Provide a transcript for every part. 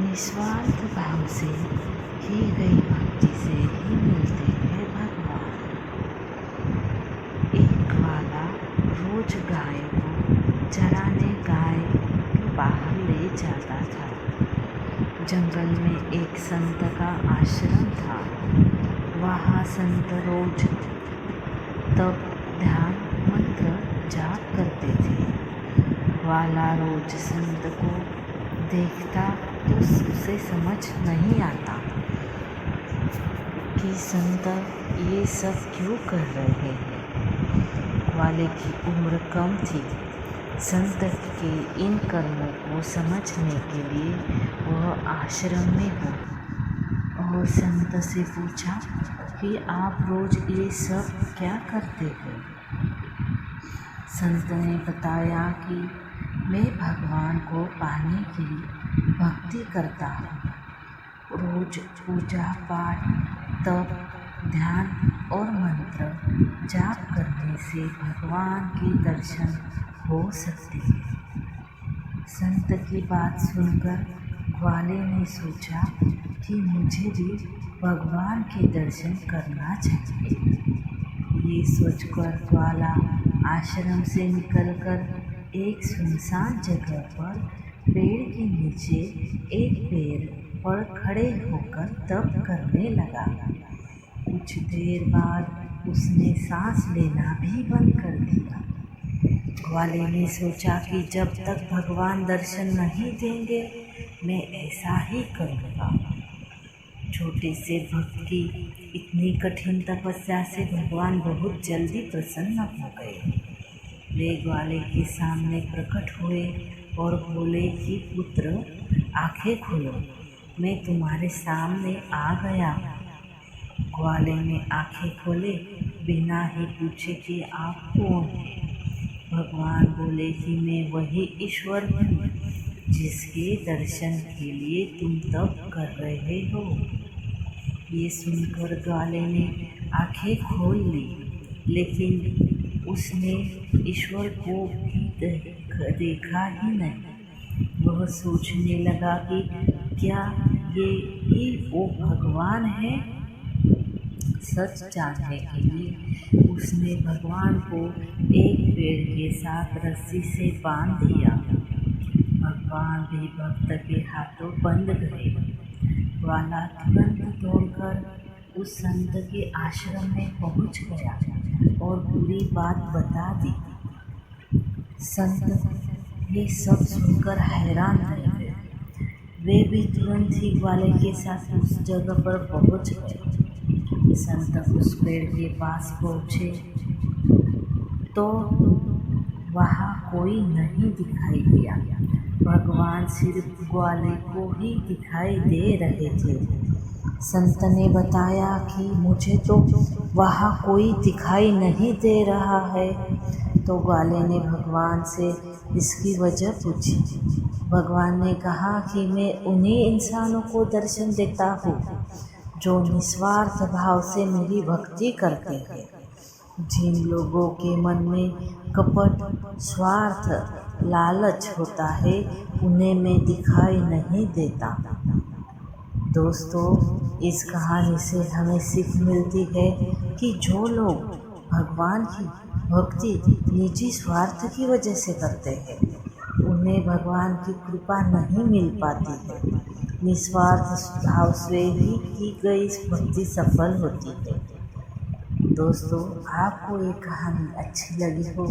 निस्वार्थ भाव से की गई भक्ति से ही मिलते हैं भगवान। एक ग्वाला रोज गाय को चराने गाय के बाहर ले जाता था। जंगल में एक संत का आश्रम था। वहाँ संत रोज तप, ध्यान, मंत्र जाप करते थे। ग्वाला रोज संत को देखता तो उसे समझ नहीं आता कि संत ये सब क्यों कर रहे हैं। ग्वाले की उम्र कम थी। संत के इन कर्मों को समझने के लिए वह आश्रम में हो और संत से पूछा कि आप रोज ये सब क्या करते हो। संत ने बताया कि मैं भगवान को पाने की भक्ति करता हूँ। रोज पूजा पाठ, तप, ध्यान और मंत्र जाप करने से भगवान के दर्शन हो सकते हैं। संत की बात सुनकर ग्वाले ने सोचा कि मुझे भी भगवान के दर्शन करना चाहिए। ये सोचकर ग्वाला आश्रम से निकलकर एक सुनसान जगह पर पेड़ के नीचे एक पेड़ पर खड़े होकर तप करने लगा। कुछ देर बाद उसने सांस लेना भी बंद कर दिया। ग्वाले ने सोचा कि जब तक भगवान दर्शन नहीं देंगे मैं ऐसा ही करूँगा। छोटे से भक्त की इतनी कठिन तपस्या से भगवान बहुत जल्दी प्रसन्न हो गए। वे ग्वाले के सामने प्रकट हुए और बोले कि पुत्र, आंखें खोलो, मैं तुम्हारे सामने आ गया। ग्वाले ने आंखें खोले बिना ही पूछे कि आप कौन हैं। भगवान बोले कि मैं वही ईश्वर हूँ जिसके दर्शन के लिए तुम तप कर रहे हो। ये सुनकर ग्वाले ने आंखें खोल ली, लेकिन उसने ईश्वर को देखा ही नहीं। वह सोचने लगा कि क्या ये ही वो भगवान है। सच जानने के लिए उसने भगवान को एक पेड़ के साथ रस्सी से बांध दिया। भगवान भी भक्त के हाथों बंध गए। ग्वाला तुरंत दौड़कर उस संत के आश्रम में पहुंच गया और पूरी बात बता दी। संत ये सब सुनकर हैरान रह गए। वे भी तुरंत ही ग्वाले के साथ उस जगह पर पहुंच गए। संत उस पेड़ के पास पहुंचे तो वहाँ कोई नहीं दिखाई दिया। भगवान सिर्फ ग्वाले को ही दिखाई दे रहे थे। संत ने बताया कि मुझे तो वहाँ कोई दिखाई नहीं दे रहा है। तो ग्वाले ने भगवान से इसकी वजह पूछी। भगवान ने कहा कि मैं उन्हीं इंसानों को दर्शन देता हूँ जो निस्वार्थ भाव से मेरी भक्ति करते हैं। जिन लोगों के मन में कपट, स्वार्थ, लालच होता है उन्हें मैं दिखाई नहीं देता। दोस्तों, इस कहानी से हमें सीख मिलती है कि जो लोग भगवान की भक्ति निजी स्वार्थ की वजह से करते हैं उन्हें भगवान की कृपा नहीं मिल पाती है। निस्वार्थ भाव से ही की गई भक्ति सफल होती है। दोस्तों, आपको ये कहानी अच्छी लगी हो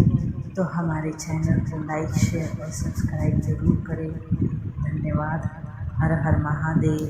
तो हमारे चैनल को लाइक, शेयर और सब्सक्राइब ज़रूर करें। धन्यवाद। हर हर महादेव।